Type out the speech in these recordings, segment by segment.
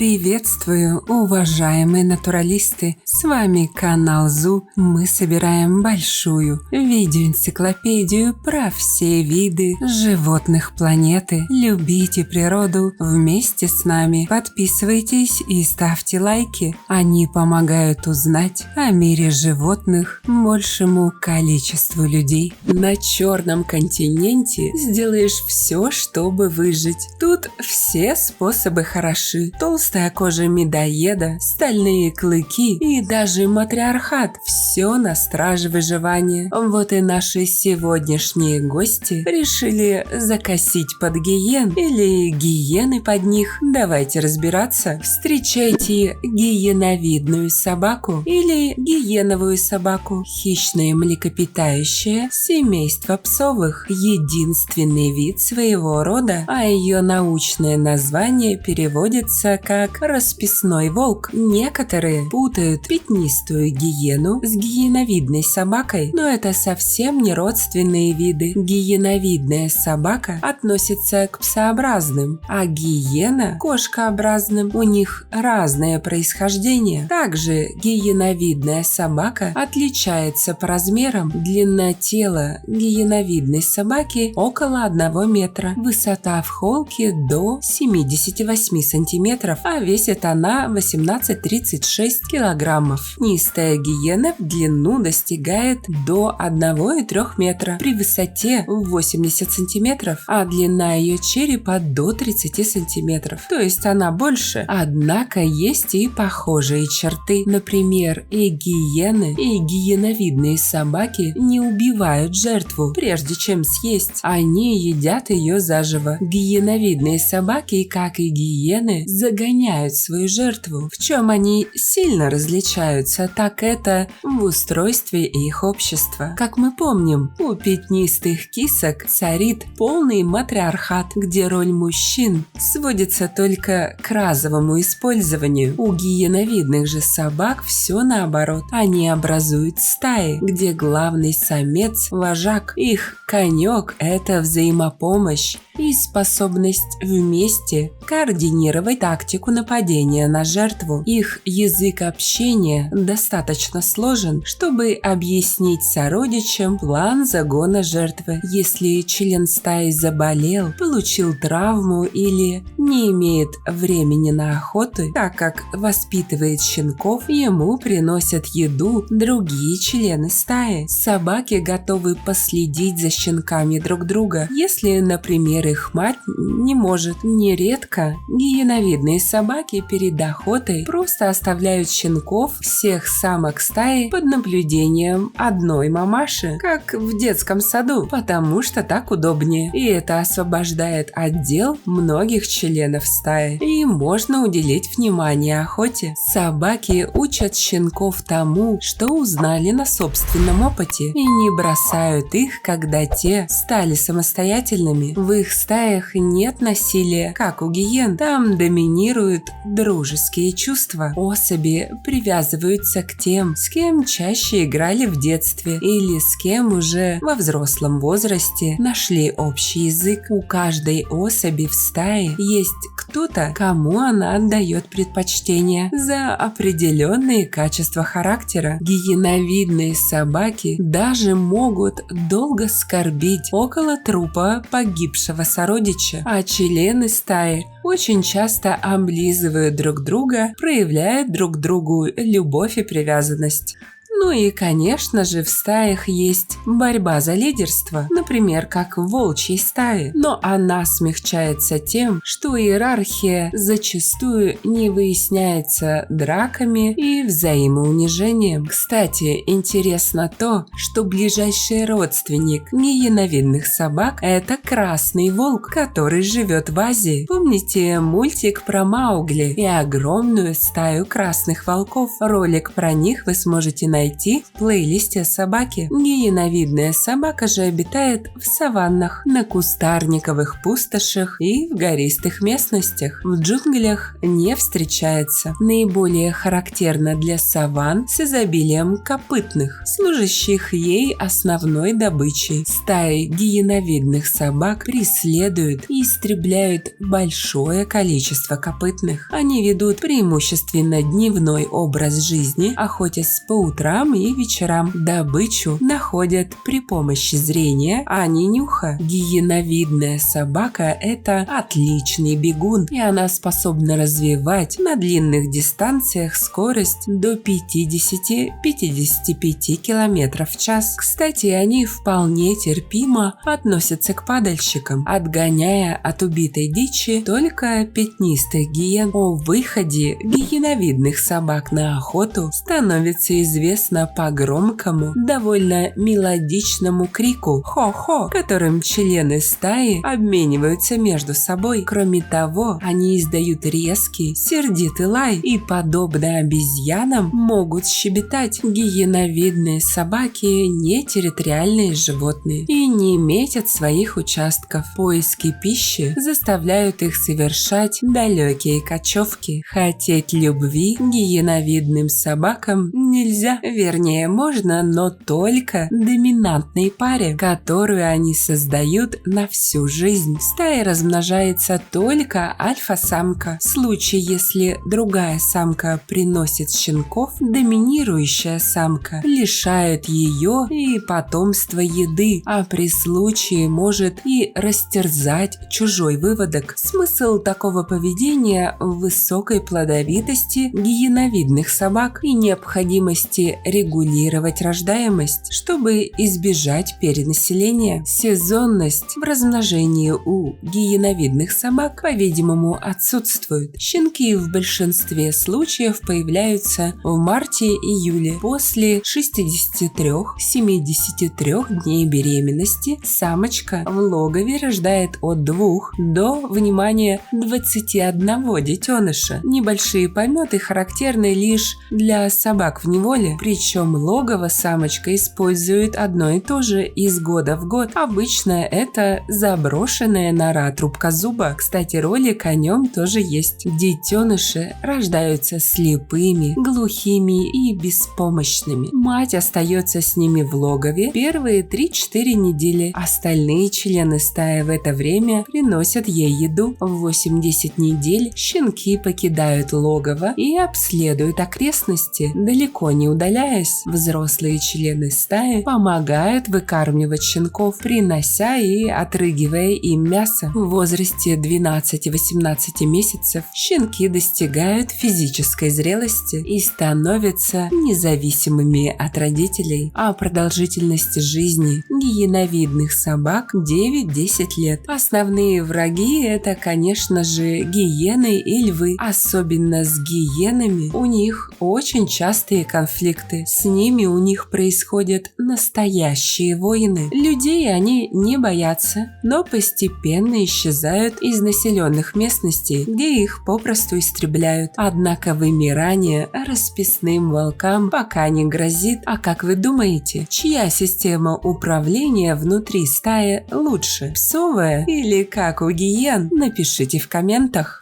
Приветствую, уважаемые натуралисты! С вами канал ЗУ. Мы собираем большую видеоэнциклопедию про все виды животных планеты. Любите природу вместе с нами. Подписывайтесь и ставьте лайки. Они помогают узнать о мире животных большему количеству людей. На Черном континенте сделаешь все, чтобы выжить. Тут все способы хороши. Толстая кожа медоеда, стальные клыки и даже матриархат – все на страже выживания. Вот и наши сегодняшние гости решили закосить под гиен или гиены под них. Давайте разбираться. Встречайте гиеновидную собаку или гиеновую собаку. Хищное млекопитающее семейство псовых. Единственный вид своего рода, а ее научное название переводится как расписной волк. Некоторые путают пятнистую гиену с гиеновидной собакой, но это совсем не родственные виды. Гиеновидная собака относится к псообразным, а гиена – кошкообразным. У них разное происхождение. Также гиеновидная собака отличается по размерам. Длина тела гиеновидной собаки около 1 метра, высота в холке до 78 сантиметров, а весит она 18-36 килограммов. Низкая гиена в длину достигает до 1,3 метра при высоте 80 сантиметров, а длина ее черепа до 30 сантиметров, то есть она больше. Однако есть и похожие черты. Например, и гиены, и гиеновидные собаки не убивают жертву, прежде чем съесть. Они едят ее заживо. Гиеновидные собаки, как и гиены, загоняют свою жертву. В чем они сильно различаются, так это в устройстве их общества. Как мы помним, у пятнистых кисок царит полный матриархат, где роль мужчин сводится только к разовому использованию. У гиеновидных же собак все наоборот. Они образуют стаи, где главный самец – вожак. Их конек – это взаимопомощь и способность вместе координировать тактику нападения на жертву. Их язык общения достаточно сложен, чтобы объяснить сородичам план загона жертвы. Если член стаи заболел, получил травму или не имеет времени на охоту, так как воспитывает щенков, ему приносят еду другие члены стаи. Собаки готовы последить за щенками друг друга, если, например, их мать не может. Нередко гиеновидные собаки перед охотой просто оставляют щенков всех самок стаи под наблюдением одной мамаши, как в детском саду, потому что так удобнее. И это освобождает отдел многих членов стаи, и можно уделить внимание охоте. Собаки учат щенков тому, что узнали на собственном опыте, и не бросают их, когда те стали самостоятельными. В их стаях нет насилия, как у гиен. Там доминируют дружеские чувства. Особи привязываются к тем, с кем чаще играли в детстве или с кем уже во взрослом возрасте нашли общий язык. У каждой особи в стае есть кто-то, кому она отдает предпочтение за определенные качества характера. Гиеновидные собаки даже могут долго скорбить около трупа погибшего сородича, а члены стаи очень часто облизывают друг друга, проявляя друг другу любовь и привязанность. Ну и, конечно же, в стаях есть борьба за лидерство, например, как в волчьей стае. Но она смягчается тем, что иерархия зачастую не выясняется драками и взаимоунижением. Кстати, интересно то, что ближайший родственник гиеновидных собак – это красный волк, который живет в Азии. Помните мультик про Маугли и огромную стаю красных волков? Ролик про них вы сможете найти найти в плейлисте собаки. Гиеновидная собака же обитает в саваннах, на кустарниковых пустошах и в гористых местностях. В джунглях не встречается. Наиболее характерна для саван с изобилием копытных, служащих ей основной добычей. Стаи гиеновидных собак преследуют и истребляют большое количество копытных. Они ведут преимущественно дневной образ жизни, охотясь по утрам и вечерам. Добычу находят при помощи зрения, а не нюха. Гиеновидная собака – это отличный бегун, и она способна развивать на длинных дистанциях скорость до 50-55 км в час. Кстати, они вполне терпимо относятся к падальщикам, отгоняя от убитой дичи только пятнистых гиен. О выходе гиеновидных собак на охоту становится известно по громкому, довольно мелодичному крику «хо-хо», которым члены стаи обмениваются между собой. Кроме того, они издают резкий, сердитый лай и, подобно обезьянам, могут щебетать. Гиеновидные собаки не территориальные животные и не метят своих участков. Поиски пищи заставляют их совершать далекие кочевки. Хотеть любви гиеновидным собакам нельзя. Вернее, можно, но только доминантной паре, которую они создают на всю жизнь. В стае размножается только альфа-самка. В случае, если другая самка приносит щенков, доминирующая самка лишает ее и потомства еды, а при случае может и растерзать чужой выводок. Смысл такого поведения в высокой плодовитости гиеновидных собак и необходимости регулировать рождаемость, чтобы избежать перенаселения. Сезонность в размножении у гиеновидных собак, по-видимому, отсутствует. Щенки в большинстве случаев появляются в марте-июле. После 63-73 дней беременности самочка в логове рождает от 2 до, внимание, 21 детеныша. Небольшие пометы характерны лишь для собак в неволе, причем логово самочка использует одно и то же из года в год. Обычно это заброшенная нора трубкозуба. Кстати, ролик о нем тоже есть. Детеныши рождаются слепыми, глухими и беспомощными. Мать остается с ними в логове первые 3-4 недели. Остальные члены стаи в это время приносят ей еду. В 8-10 недель щенки покидают логово и обследуют окрестности, далеко не удаляясь. Взрослые члены стаи помогают выкармливать щенков, принося и отрыгивая им мясо. В возрасте 12-18 месяцев щенки достигают физической зрелости и становятся независимыми от родителей. А продолжительность жизни гиеновидных собак 9-10 лет. Основные враги – это, конечно же, гиены и львы. Особенно с гиенами у них очень частые конфликты. С ними у них происходят настоящие войны. Людей они не боятся, но постепенно исчезают из населенных местностей, где их попросту истребляют. Однако вымирание расписным волкам пока не грозит. А как вы думаете, чья система управления внутри стаи лучше? Псовая или как у гиен? Напишите в комментах.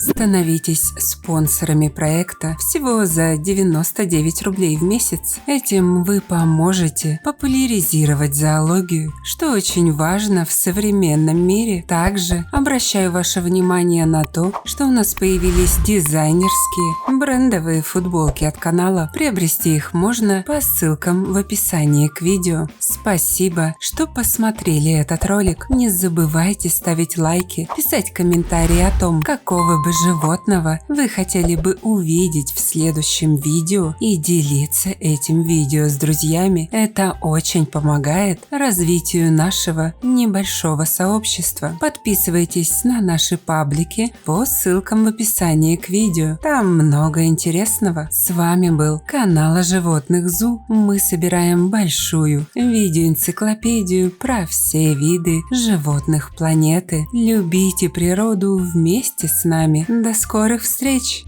Становитесь спонсорами проекта всего за 99 рублей в месяц. Этим вы поможете популяризировать зоологию, что очень важно в современном мире. Также обращаю ваше внимание на то, что у нас появились дизайнерские брендовые футболки от канала. Приобрести их можно по ссылкам в описании к видео. Спасибо, что посмотрели этот ролик. Не забывайте ставить лайки, писать комментарии о том, какого бы животного вы хотели бы увидеть в следующем видео и делиться этим видео с друзьями. Это очень помогает развитию нашего небольшого сообщества. Подписывайтесь на наши паблики по ссылкам в описании к видео. Там много интересного. С вами был канал о животных ЗУ. Мы собираем большую видеоэнциклопедию про все виды животных планеты. Любите природу вместе с нами. До скорых встреч!